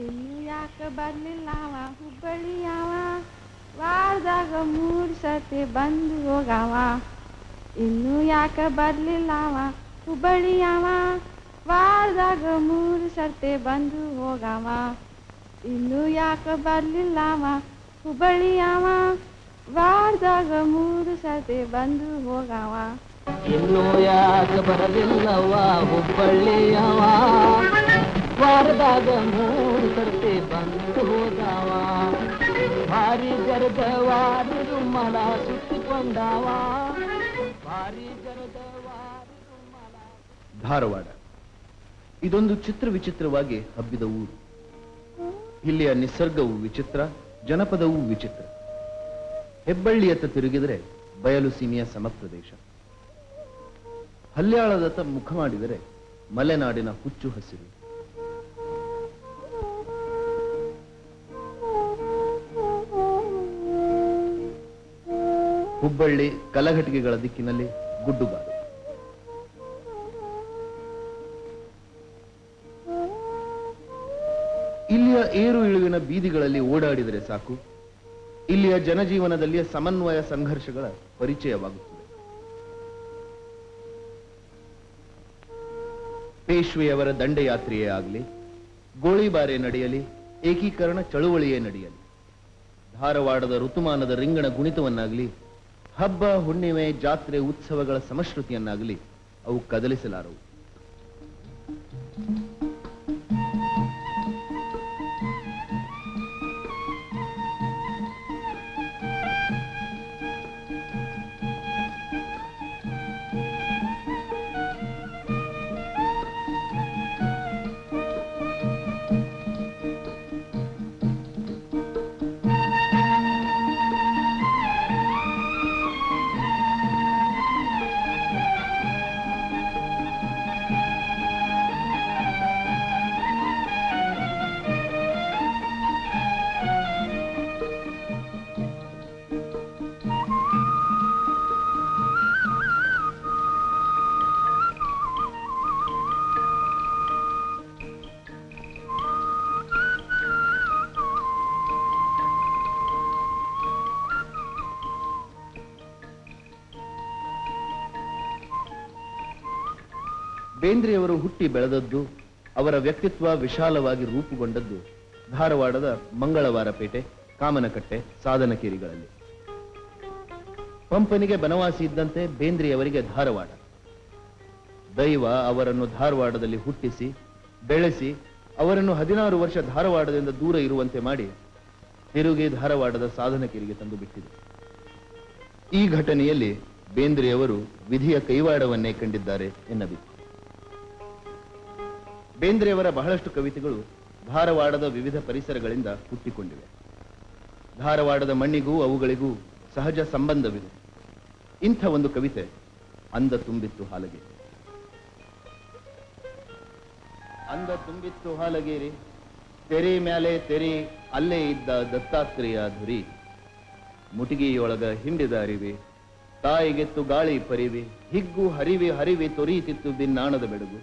ಇನ್ನು ಯಾಕೆ ಬರ್ಲಿಲ್ಲವ ಹುಬ್ಬಳ್ಳಿಯವ ವಾರದಾಗ 3 ಸರ್ತಿ ಬಂದು ಹೋಗವ ಇನ್ನು ಯಾಕೆ ಬರ್ಲಿಲ್ಲವ ಹುಬ್ಬಳ್ಳಿಯವ ವಾರದಾಗ 3 ಸರ್ತಿ ಬಂದು ಹೋಗವ ಇನ್ನು ಯಾಕೆ ಬರ್ಲಿಲ್ಲವ ಹುಬ್ಬಳ್ಳಿಯವ ವಾರದಾಗ 3 ಸರ್ತಿ ಬಂದು ಹೋಗವ ಇನ್ನು ಯಾಕೆ ಬರಲಿಲ್ಲವ ಹುಬ್ಬಳ್ಳಿಯವ ವಾರದಾಗ 3 ಸರ್ತಿ ಬಂದು ಹೋಗವ ಭಾರಿ ಜರದವಾರಿ ರುಮಾಲ ಸುತ್ತಿಕೊಂಡವ ಭಾರಿ ಜರದವಾರಿ ರುಮಾಲ. ಧಾರವಾಡ ಇದೊಂದು ಚಿತ್ರ ವಿಚಿತ್ರವಾಗಿ ಹಬ್ಬಿದ ಊರು. ಇಲ್ಲಿಯ ನಿಸರ್ಗವು ವಿಚಿತ್ರ, ಜನಪದವೂ ವಿಚಿತ್ರ. ಹೆಬ್ಬಳ್ಳಿಯತ್ತ ತಿರುಗಿದರೆ ಬಯಲು ಸೀಮೆಯ ಸಮಪ್ರದೇಶ, ಹಲ್ಯಾಳದತ್ತ ಮುಖ ಮಾಡಿದರೆ ಮಲೆನಾಡಿನ ಹುಚ್ಚು ಹಸಿರು. ಹುಬ್ಬಳ್ಳಿ ಕಲಘಟಗಿಗಳ ದಿಕ್ಕಿನಲ್ಲಿ ಗುಡ್ಡುಗಾಡು. ಇಲ್ಲಿಯ ಏರು ಇಳುವಿನ ಬೀದಿಗಳಲ್ಲಿ ಓಡಾಡಿದರೆ ಸಾಕು, ಇಲ್ಲಿಯ ಜನಜೀವನದಲ್ಲಿಯ ಸಮನ್ವಯ ಸಂಘರ್ಷಗಳ ಪರಿಚಯವಾಗುತ್ತದೆ. ಪೇಶ್ವೆಯವರ ದಂಡಯಾತ್ರೆಯೇ ಆಗಲಿ, ಗೋಳಿಬಾರೆ ನಡೆಯಲಿ, ಏಕೀಕರಣ ಚಳುವಳಿಯೇ ನಡೆಯಲಿ, ಧಾರವಾಡದ ಋತುಮಾನದ ರಿಂಗಣ ಗುಣಿತವನ್ನಾಗಲಿ, ಹಬ್ಬ ಹುಣ್ಣಿಮೆ ಜಾತ್ರೆ ಉತ್ಸವಗಳ ಸಮಶ್ರುತಿಯನ್ನಾಗಲಿ ಅವು ಕದಲಿಸಲಾರವು. ಬೇಂದ್ರೆಯವರು ಹುಟ್ಟಿ ಬೆಳೆದದ್ದು, ಅವರ ವ್ಯಕ್ತಿತ್ವ ವಿಶಾಲವಾಗಿ ರೂಪುಗೊಂಡದ್ದು ಧಾರವಾಡದ ಮಂಗಳವಾರಪೇಟೆ, ಕಾಮನಕಟ್ಟೆ, ಸಾಧನಕೇರಿಗಳಲ್ಲಿ. ಪಂಪನಿಗೆ ಬನವಾಸಿ ಇದ್ದಂತೆ ಬೇಂದ್ರೆಯವರಿಗೆ ಧಾರವಾಡ. ದೈವ ಅವರನ್ನು ಧಾರವಾಡದಲ್ಲಿ ಹುಟ್ಟಿಸಿ ಬೆಳೆಸಿ ಅವರನ್ನು 16 ವರ್ಷ ಧಾರವಾಡದಿಂದ ದೂರ ಇರುವಂತೆ ಮಾಡಿ ತಿರುಗಿ ಧಾರವಾಡದ ಸಾಧನಕೇರಿಗೆ ತಂದು ಬಿಟ್ಟಿದೆ. ಈ ಘಟನೆಯಲ್ಲಿ ಬೇಂದ್ರೆಯವರು ವಿಧಿಯ ಕೈವಾಡವನ್ನೇ ಕಂಡಿದ್ದಾರೆ ಎನ್ನಬೇಕು. ಬೇಂದ್ರೆಯವರ ಬಹಳಷ್ಟು ಕವಿತೆಗಳು ಧಾರವಾಡದ ವಿವಿಧ ಪರಿಸರಗಳಿಂದ ಹುಟ್ಟಿಕೊಂಡಿವೆ. ಧಾರವಾಡದ ಮಣ್ಣಿಗೂ ಅವುಗಳಿಗೂ ಸಹಜ ಸಂಬಂಧವಿದೆ. ಇಂಥ ಒಂದು ಕವಿತೆ ಅಂದ ತುಂಬಿತ್ತು ಹಾಲಗೇರಿ. ಅಂದ ತುಂಬಿತ್ತು ಹಾಲಗೇರಿ, ತೆರೆ ಮ್ಯಾಲೆ ತೆರೆ ಅಲ್ಲೇ ಇದ್ದ ದತ್ತಾತ್ರೇಯ ಧುರಿ, ಮುಟಿಗೆಯೊಳಗ ಹಿಂಡಿದ ಅರಿವೆ, ತಾಯಿಗೆತ್ತು ಗಾಳಿ ಪರಿವೆ, ಹಿಗ್ಗು ಹರಿವೆ ಹರಿವೆ ತೊರೀತಿತ್ತು ಬಿನ್ನಾಣದ ಬೆಡಗು.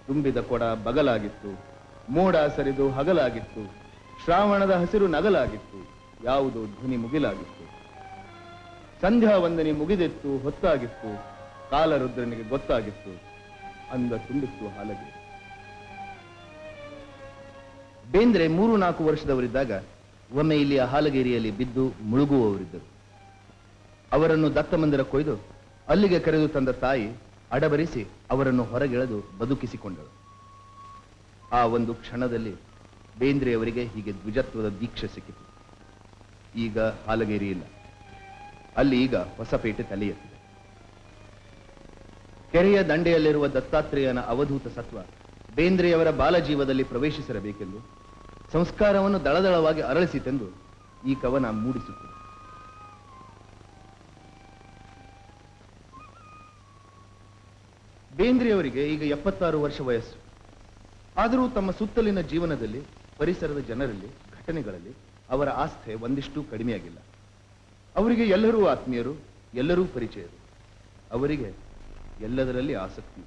ತುಂಬಿದ ಕೊಡ ಬಗಲಾಗಿತ್ತು, ಮೋಡ ಸರಿದು ಹಗಲಾಗಿತ್ತು, ಶ್ರಾವಣದ ಹಸಿರು ನಗಲಾಗಿತ್ತು, ಯಾವುದೋ ಧ್ವನಿ ಮುಗಿಲಾಗಿತ್ತು. ಸಂಧ್ಯಾ ವಂದನೆ ಮುಗಿದಿತ್ತು, ಹೊತ್ತಾಗಿತ್ತು, ಕಾಲರುದ್ರನಿಗೆ ಗೊತ್ತಾಗಿತ್ತು, ಅಂದ ತುಂಬಿತ್ತು ಹಾಲಗೇರಿ. ಬೇಂದ್ರೆ 3-4 ವರ್ಷದವರಿದ್ದಾಗ ಒಮ್ಮೆ ಇಲ್ಲಿಯ ಹಾಲಗೇರಿಯಲ್ಲಿ ಬಿದ್ದು ಮುಳುಗುವವರಿದ್ದರು. ಅವರನ್ನು ದತ್ತ ಮಂದಿರ ಕೊಯ್ದು ಅಲ್ಲಿಗೆ ಕರೆದು ತಂದ ತಾಯಿ ಅಡಬರಿಸಿ ಅವರನ್ನು ಹೊರಗೆಳೆದು ಬದುಕಿಸಿಕೊಂಡರು. ಆ ಒಂದು ಕ್ಷಣದಲ್ಲಿ ಬೇಂದ್ರೆಯವರಿಗೆ ಹೀಗೆ ದ್ವಿಜತ್ವದ ದೀಕ್ಷೆ ಸಿಕ್ಕಿತು. ಈಗ ಹಾಲಗೇರಿ ಇಲ್ಲ, ಅಲ್ಲಿ ಈಗ ಹೊಸಪೇಟೆ ತಲೆ ಎತ್ತಿದೆ. ಕೆರೆಯ ದಂಡೆಯಲ್ಲಿರುವ ದತ್ತಾತ್ರೇಯನ ಅವಧೂತ ಸತ್ವ ಬೇಂದ್ರೆಯವರ ಬಾಲಜೀವದಲ್ಲಿ ಪ್ರವೇಶಿಸಿರಬೇಕೆಂದು, ಸಂಸ್ಕಾರವನ್ನು ದಳದಳವಾಗಿ ಅರಳಿಸಿತೆಂದು ಈ ಕವನ ಮೂಡಿಸುತ್ತದೆ. ಬೇಂದ್ರೆಯವರಿಗೆ ಈಗ 76 ವರ್ಷ ವಯಸ್ಸು. ಆದರೂ ತಮ್ಮ ಸುತ್ತಲಿನ ಜೀವನದಲ್ಲಿ, ಪರಿಸರದ ಜನರಲ್ಲಿ, ಘಟನೆಗಳಲ್ಲಿ ಅವರ ಆಸ್ಥೆ ಒಂದಿಷ್ಟು ಕಡಿಮೆಯಾಗಿಲ್ಲ. ಅವರಿಗೆ ಎಲ್ಲರೂ ಆತ್ಮೀಯರು, ಎಲ್ಲರೂ ಪರಿಚಯರು. ಅವರಿಗೆ ಎಲ್ಲದರಲ್ಲಿ ಆಸಕ್ತಿ.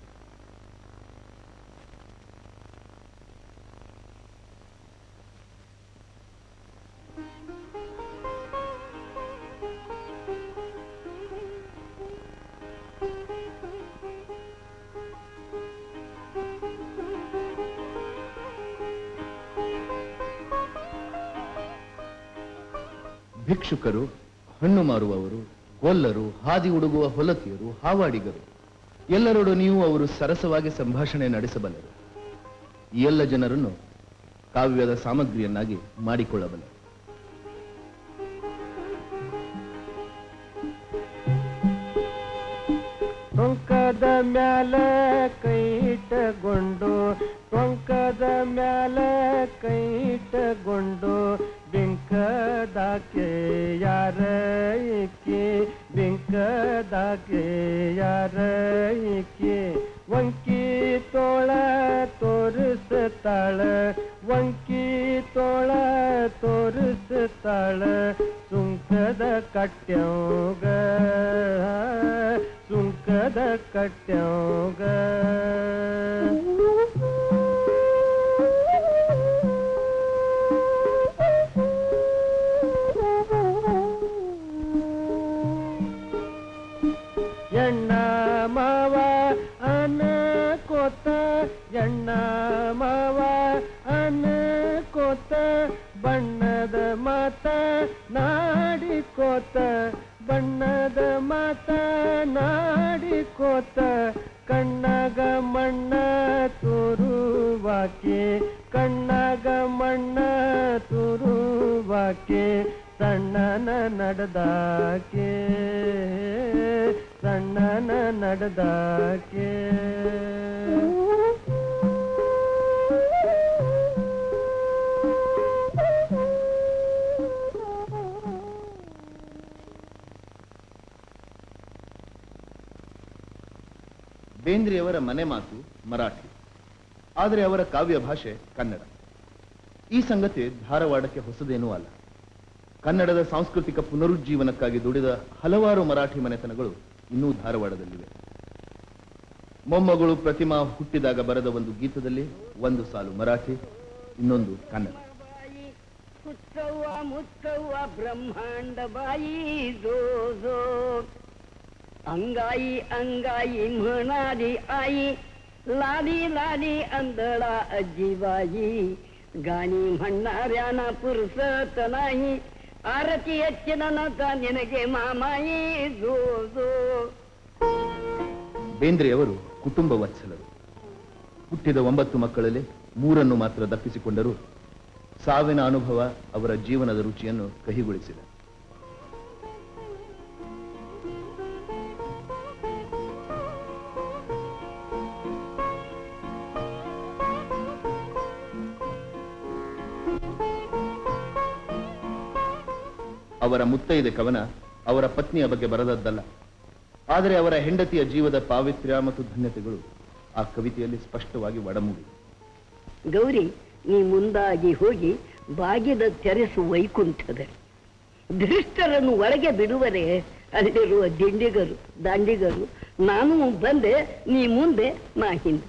ಭಿಕ್ಷುಕರು, ಹಣ್ಣು ಮಾರುವವರು, ಕೊಲ್ಲರು, ಹಾದಿ ಹುಡುಗುವ ಹೊಲತಿಯರು, ಹಾವಾಡಿಗರು ಎಲ್ಲರೊಡನೆಯೂ ಅವರು ಸರಸವಾಗಿ ಸಂಭಾಷಣೆ ನಡೆಸಬಲ್ಲರು. ಈ ಎಲ್ಲ ಜನರನ್ನು ಕಾವ್ಯದ ಸಾಮಗ್ರಿಯನ್ನಾಗಿ ಮಾಡಿಕೊಳ್ಳಬಲ್ಲರು. ಟೊಂಕದ ಮ್ಯಾಲ ಕೈಟಗೊಂಡು ಟೊಂಕದ ಮ್ಯಾಲ ಕೈಟಗೊಂಡು ಬಿಂಕದಾಕೆ ಯಾರ ಈಕೆ ಬಿಂಕದಾಕೆ ಯಾರ ಈಕೆ ವಂಕಿ ತೋಳ ತೋರಿಸ್ತಾಳ ವಂಕಿ ತೋಳ ತೋರಿಸ್ತಾಳ ಸುಂಕದ ಕಟ್ಟ್ಯೌಗ ಸುಂಕದ ಕಟ್ಟ್ಯೌಗ ಎಣ್ಣ ಮಾವ ಅನಕೋತ ಎಣ್ಣ ಮಾವ ಅನಕೋತ ಬಣ್ಣದ ಮಾತ ನಾಡಿಕೋತ ಬಣ್ಣದ ಮಾತ ನಾಡಿಕೋತ ಕಣ್ಣಗ ಮಣ್ಣ ತೋರುವಾಕೆ ಕಣ್ಣಗ ಮಣ್ಣ ತೋರುವಾಕೆ ಸಣ್ಣನ ನಡೆದಾಕೆ ಸಣ್ಣನ ನಡೆದಾಕೆ ಬೇಂದ್ರೆಯವರ ಮನೆ ಮಾತು ಮರಾಠಿ, ಆದರೆ ಅವರ ಕಾವ್ಯ ಭಾಷೆ ಕನ್ನಡ. ಈ ಸಂಗತಿ ಧಾರವಾಡಕ್ಕೆ ಹೊಸದೇನೂ ಅಲ್ಲ. ಕನ್ನಡದ ಸಾಂಸ್ಕೃತಿಕ ಪುನರುಜ್ಜೀವನಕ್ಕಾಗಿ ದುಡಿದ ಹಲವಾರು ಮರಾಠಿ ಮನೆತನಗಳು ಇನ್ನೂ ಧಾರವಾಡದಲ್ಲಿವೆ. ಮೊಮ್ಮಗಳು ಪ್ರತಿಮಾ ಹುಟ್ಟಿದಾಗ ಬರೆದ ಒಂದು ಗೀತದಲ್ಲಿ ಒಂದು ಸಾಲು ಮರಾಠಿ, ಇನ್ನೊಂದು ಕನ್ನಡ. ಹುಚ್ಚವ್ವ ಮುಚ್ಚವ್ವ ಬ್ರಹ್ಮಾಂಡ ಬಾಯಿ ಜೋ ಜೋ अंगाई अंगाई म्हणाली आई लाली लाली अंधळा अजीबाई गाणी म्हणणाऱ्यांना पुरसत नाही आरती ಹೆಚ್ಚಿನನತ ನಿನಗೆ ಮಾಮಾಯಿ ಜೋ ಜೋ. ಬೇಂದ್ರೆಯವರು ಕುಟುಂಬ ವತ್ಸಲರು. ಹುಟ್ಟಿದ 9 ಮಕ್ಕಳಲ್ಲಿ 3 ಮಾತ್ರ ದಪ್ಪಿಸಿಕೊಂಡರು. ಸಾವಿನ ಅನುಭವ ಅವರ ಜೀವನದ ರುಚಿಯನ್ನು ಕಹಿಗೊಳಿಸಿದೆ. ಅವರ ಮುತ್ತೈದೆ ಕವನ ಅವರ ಪತ್ನಿಯ ಬಗ್ಗೆ ಬರೆದದ್ದಲ್ಲ, ಆದರೆ ಅವರ ಹೆಂಡತಿಯ ಜೀವದ ಪಾವಿತ್ರ್ಯ ಮತ್ತು ಧನ್ಯತೆಗಳು ಆ ಕವಿತೆಯಲ್ಲಿ ಸ್ಪಷ್ಟವಾಗಿ ಒಡಮೂಡಿವೆ. ಗೌರಿ, ನೀ ಮುಂದಾಗಿ ಹೋಗಿ ಬಾಗಿದ ತೆರೆಸು ವೈಕುಂಠದ ಧೃಷ್ಟರನ್ನು ಒಳಗೆ ಬಿಡುವರೆ ಅಲ್ಲಿರುವ ದಾಂಡಿಗರು ನಾನು ಬಂದೆ, ನೀ ಮುಂದೆ ನಾ ಹಿಂದೆ.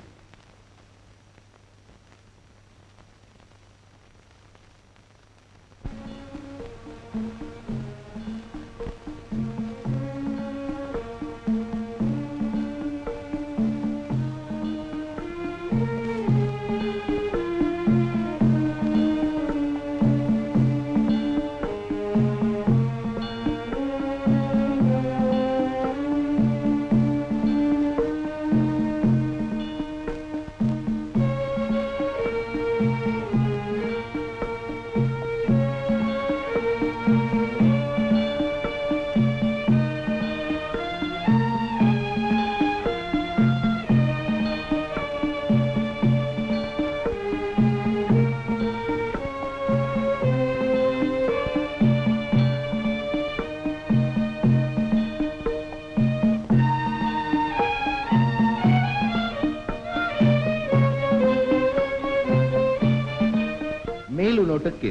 ಮೇಲುನೋಟಕ್ಕೆ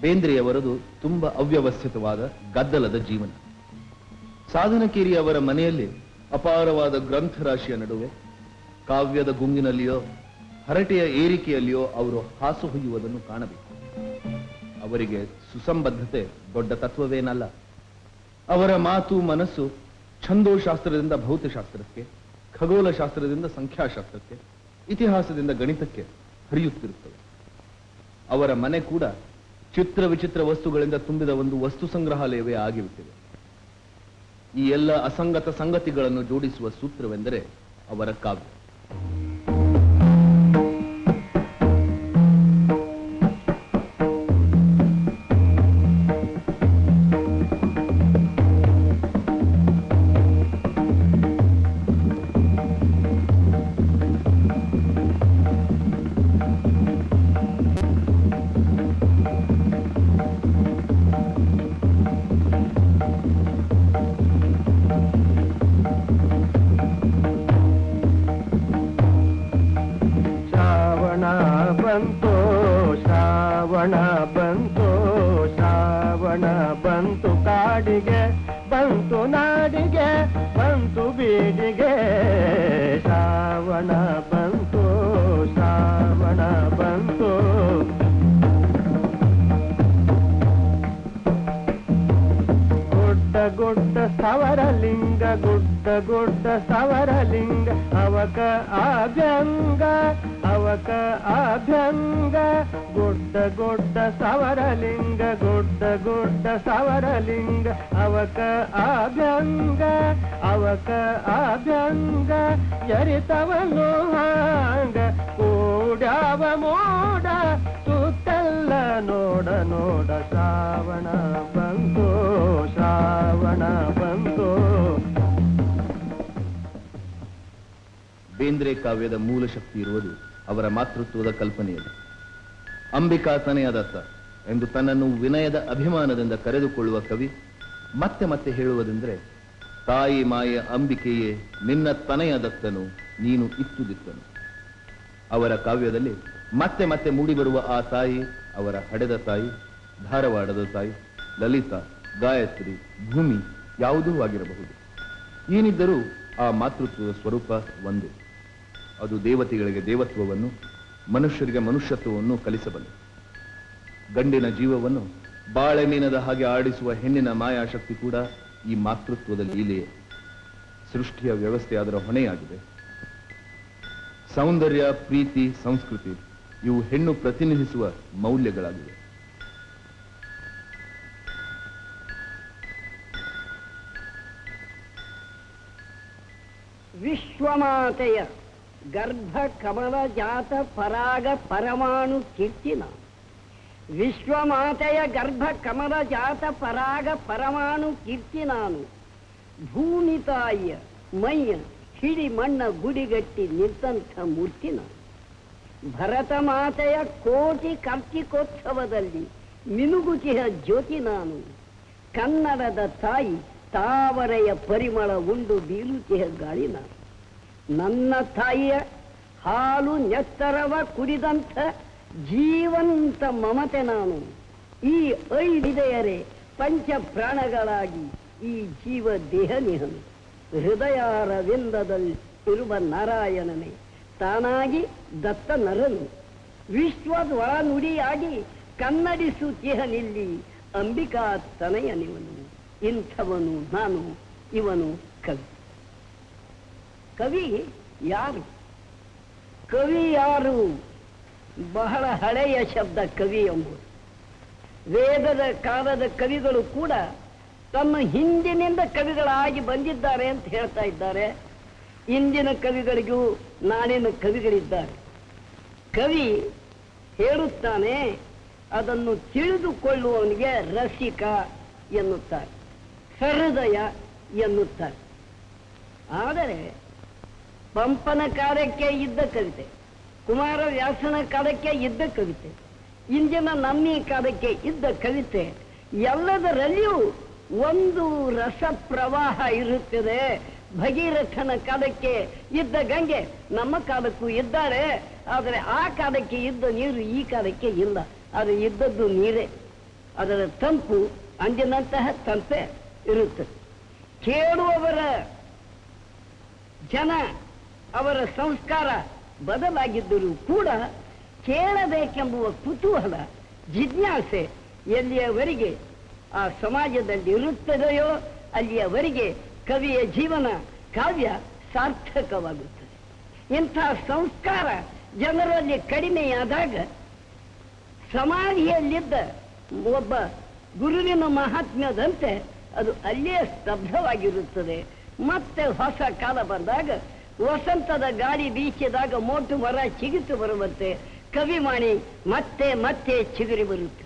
ಬೇಂದ್ರೆಯವರದು ತುಂಬಾ ಅವ್ಯವಸ್ಥಿತವಾದ ಗದ್ದಲದ ಜೀವನ. ಸಾಧನಕೇರಿ ಅವರ ಮನೆಯಲ್ಲಿ ಅಪಾರವಾದ ಗ್ರಂಥರಾಶಿಯ ನಡುವೆ ಕಾವ್ಯದ ಗುಂಗಿನಲ್ಲಿಯೋ ಹರಟೆಯ ಏರಿಕೆಯಲ್ಲಿಯೋ ಅವರು ಹಾಸು ಹೊಯ್ಯುವುದನ್ನು ಕಾಣಬೇಕು. ಅವರಿಗೆ ಸುಸಂಬದ್ಧತೆ ದೊಡ್ಡ ತತ್ವವೇನಲ್ಲ. ಅವರ ಮಾತು ಮನಸ್ಸು ಛಂದೋಶಾಸ್ತ್ರದಿಂದ ಭೌತಶಾಸ್ತ್ರಕ್ಕೆ, ಖಗೋಳಶಾಸ್ತ್ರದಿಂದ ಸಂಖ್ಯಾಶಾಸ್ತ್ರಕ್ಕೆ, ಇತಿಹಾಸದಿಂದ ಗಣಿತಕ್ಕೆ ಹರಿಯುತ್ತಿರುತ್ತವೆ. ಅವರ ಮನೆ ಕೂಡ ಚಿತ್ರ ವಿಚಿತ್ರ ವಸ್ತುಗಳಿಂದ ತುಂಬಿದ ಒಂದು ವಸ್ತು ಸಂಗ್ರಹಾಲಯವೇ ಆಗಿಬಿಟ್ಟಿದೆ. ಈ ಎಲ್ಲ ಅಸಂಗತ ಸಂಗತಿಗಳನ್ನು ಜೋಡಿಸುವ ಸೂತ್ರವೆಂದರೆ ಅವರ ಕಾವ್ಯ. ಶ್ರಾವಣ ಬಂತು ಕಾಡಿಗೆ, ಬಂತು ನಾಡಿಗೆ, ಬಂತು ಬೀಡಿಗೆ. ಶ್ರಾವಣ ಬಂತು, ಶ್ರಾವಣ ಬಂತು. ಗುಡ್ಡ ಗುಡ್ಡ ಸವರಲಿಂಗ, ಗುಡ್ಡ ಗುಡ್ಡ ಸವರಲಿಂಗ, ಅವಕ ಅಭ್ಯಂಗ, ಅವಕ ಅಭ್ಯಂಗ. ಗುಡ್ಡ ಗುಡ್ಡ ಸವರಲಿಂಗ, ಗುಡ್ಡ ಗುಡ್ಡ ಸವರಲಿಂಗ, ಅವಕ ಅಭ್ಯಂಗ, ಅವಕ ಅಭ್ಯಂಗ. ಎರಿತವನು ಹಾಂಗ ಕೂಡ್ಯಾವ ಮೋಡ, ಸುತ್ತೆಲ್ಲ ನೋಡ ನೋಡ. ಶ್ರಾವಣ ಬಂತು, ಶ್ರಾವಣ ಬಂತು. ಬೇಂದ್ರೆ ಕಾವ್ಯದ ಮೂಲ ಶಕ್ತಿ ಇರುವುದು ಅವರ ಮಾತೃತ್ವದ ಕಲ್ಪನೆಯಲ್ಲಿ. ಅಂಬಿಕಾ ತನೆಯದತ್ತ ಎಂದು ತನ್ನನ್ನು ವಿನಯದ ಅಭಿಮಾನದಿಂದ ಕರೆದುಕೊಳ್ಳುವ ಕವಿ ಮತ್ತೆ ಮತ್ತೆ ಹೇಳುವುದೆಂದರೆ, ತಾಯಿ ಮಾಯ ಅಂಬಿಕೆಯೇ ನಿನ್ನ ತನೆಯದತ್ತನು, ನೀನು ಇತ್ತುದಿತ್ತನು. ಅವರ ಕಾವ್ಯದಲ್ಲಿ ಮತ್ತೆ ಮತ್ತೆ ಮೂಡಿಬರುವ ಆ ತಾಯಿ ಅವರ ಹಡೆದ ತಾಯಿ, ಧಾರವಾಡದ ತಾಯಿ, ಲಲಿತಾ, ಗಾಯತ್ರಿ, ಭೂಮಿ ಯಾವುದೂ ಆಗಿರಬಹುದು. ಏನಿದ್ದರೂ ಆ ಮಾತೃತ್ವದ ಸ್ವರೂಪ ಒಂದೇ. ಅದು ದೇವತೆಗಳಿಗೆ ದೇವತ್ವವನ್ನು, ಮನುಷ್ಯರಿಗೆ ಮನುಷ್ಯತ್ವವನ್ನು ಕಲಿಸಬಲ್ಲ. ಗಂಡಿನ ಜೀವವನ್ನು ಬಾಳೆ ಮೀನದ ಹಾಗೆ ಆಡಿಸುವ ಹೆಣ್ಣಿನ ಮಾಯಾಶಕ್ತಿ ಕೂಡ ಈ ಮಾತೃತ್ವದ ಲೀಲೆಯೇ. ಸೃಷ್ಟಿಯ ವ್ಯವಸ್ಥೆ ಅದರ ಹೊಣೆಯಾಗಿದೆ. ಸೌಂದರ್ಯ, ಪ್ರೀತಿ, ಸಂಸ್ಕೃತಿ ಇವು ಹೆಣ್ಣು ಪ್ರತಿನಿಧಿಸುವ ಮೌಲ್ಯಗಳಾಗಿವೆ. ವಿಶ್ವಮಾತೆಯ ಗರ್ಭ ಕಮಲ ಜಾತ ಪರಾಗ ಪರಮಾಣು ಕೀರ್ತಿನ. ವಿಶ್ವಮಾತೆಯ ಗರ್ಭ ಕಮಲ ಜಾತ ಪರಾಗ ಪರಮಾಣು ಕೀರ್ತಿ ನಾನು. ಭೂಮಿ ತಾಯಿಯ ಮೈಯ ಹಿಡಿ ಮಣ್ಣ ಗುಡಿಗಟ್ಟಿ ನಿಂತಂಥ ಮೂರ್ತಿ ನಾನು. ಭರತ ಮಾತೆಯ ಕೋಟಿ ಕಾರ್ತಿಕೋತ್ಸವದಲ್ಲಿ ಮಿನುಗುತಿಯ ಜ್ಯೋತಿ ನಾನು. ಕನ್ನಡದ ತಾಯಿ ತಾವರೆಯ ಪರಿಮಳ ಉಂಡು ಬೀಳುತಿಯ ಗಾಳಿ ನಾನು. ನನ್ನ ತಾಯಿಯ ಹಾಲು ನೆತ್ತರವ ಕುಡಿದಂಥ ಜೀವಂತ ಮಮತೆ ನಾನು. ಈ ಐದಿದೆಯರೇ ಪಂಚ ಪ್ರಾಣಗಳಾಗಿ ಈ ಜೀವ ದೇಹ ನಿಹನು. ಹೃದಯಾರವಿಂದದಲ್ಲಿ ಇರುವ ನಾರಾಯಣನೇ ತಾನಾಗಿ ದತ್ತ ನರನು. ವಿಶ್ವದ ಒಳನುಡಿಯಾಗಿ ಕನ್ನಡಿಸುತ್ತಿಹನಿಲ್ಲಿ ಅಂಬಿಕಾ ತನಯನಿವನು. ಇಂಥವನು ನಾನು, ಇವನು ಕವಿ. ಕವಿ ಯಾರು? ಕವಿ ಯಾರು? ಬಹಳ ಹಳೆಯ ಶಬ್ದ ಕವಿ ಎಂಬುದು. ವೇದದ ಕಾಲದ ಕವಿಗಳು ಕೂಡ ತಮ್ಮ ಹಿಂದಿನಿಂದ ಕವಿಗಳಾಗಿ ಬಂದಿದ್ದಾರೆ ಅಂತ ಹೇಳ್ತಾ ಇದ್ದಾರೆ. ಇಂದಿನ ಕವಿಗಳಿಗೂ ನಾಳಿನ ಕವಿಗಳಿದ್ದಾರೆ. ಕವಿ ಹೇಳುತ್ತಾನೆ, ಅದನ್ನು ತಿಳಿದುಕೊಳ್ಳುವವನಿಗೆ ರಸಿಕ ಎನ್ನುತ್ತಾರೆ, ಹೃದಯ ಎನ್ನುತ್ತಾರೆ. ಆದರೆ ಪಂಪನ ಕಾಲಕ್ಕೆ ಇದ್ದ ಕವಿತೆ, ಕುಮಾರವ್ಯಾಸನ ಕಾಲಕ್ಕೆ ಇದ್ದ ಕವಿತೆ, ಇಂದಿನ ನಮ್ಮಿ ಕಾಲಕ್ಕೆ ಇದ್ದ ಕವಿತೆ, ಎಲ್ಲದರಲ್ಲಿಯೂ ಒಂದು ರಸ ಪ್ರವಾಹ ಇರುತ್ತದೆ. ಭಗೀರಥನ ಕಾಲಕ್ಕೆ ಇದ್ದ ಗಂಗೆ ನಮ್ಮ ಕಾಲಕ್ಕೂ ಇದ್ದಾರೆ. ಆದರೆ ಆ ಕಾಲಕ್ಕೆ ಇದ್ದ ನೀರು ಈ ಕಾಲಕ್ಕೆ ಇಲ್ಲ. ಅದು ಇದ್ದದ್ದು ನೀರೇ. ಅದರ ತಂಪು ಅಂದಿನಂತಹ ತಂಪೆ ಇರುತ್ತದೆ. ಕೇಳುವವರ ಜನ, ಅವರ ಸಂಸ್ಕಾರ ಬದಲಾಗಿದ್ದರೂ ಕೂಡ ಕೇಳಬೇಕೆಂಬುವ ಕುತೂಹಲ, ಜಿಜ್ಞಾಸೆ ಎಲ್ಲಿಯವರೆಗೆ ಆ ಸಮಾಜದಲ್ಲಿ ಇರುತ್ತದೆಯೋ ಅಲ್ಲಿಯವರೆಗೆ ಕವಿಯ ಜೀವನ, ಕಾವ್ಯ ಸಾರ್ಥಕವಾಗುತ್ತದೆ. ಇಂಥ ಸಂಸ್ಕಾರ ಜನರಲ್ಲಿ ಕಡಿಮೆಯಾದಾಗ ಸಮಾಧಿಯಲ್ಲಿದ್ದ ಒಬ್ಬ ಗುರುವಿನ ಮಹಾತ್ಮ್ಯದಂತೆ ಅದು ಅಲ್ಲೇ ಸ್ತಬ್ಧವಾಗಿರುತ್ತದೆ. ಮತ್ತೆ ಹೊಸ ಕಾಲ ಬಂದಾಗ ವಸಂತದ ಗಾಳಿ ಬೀಸಿದಾಗ ಮೋಟು ಮರ ಚಿಗಿತು ಬರುವಂತೆ ಕವಿವಾಣಿ ಮತ್ತೆ ಮತ್ತೆ ಚಿಗುರಿ ಬರುತ್ತೆ.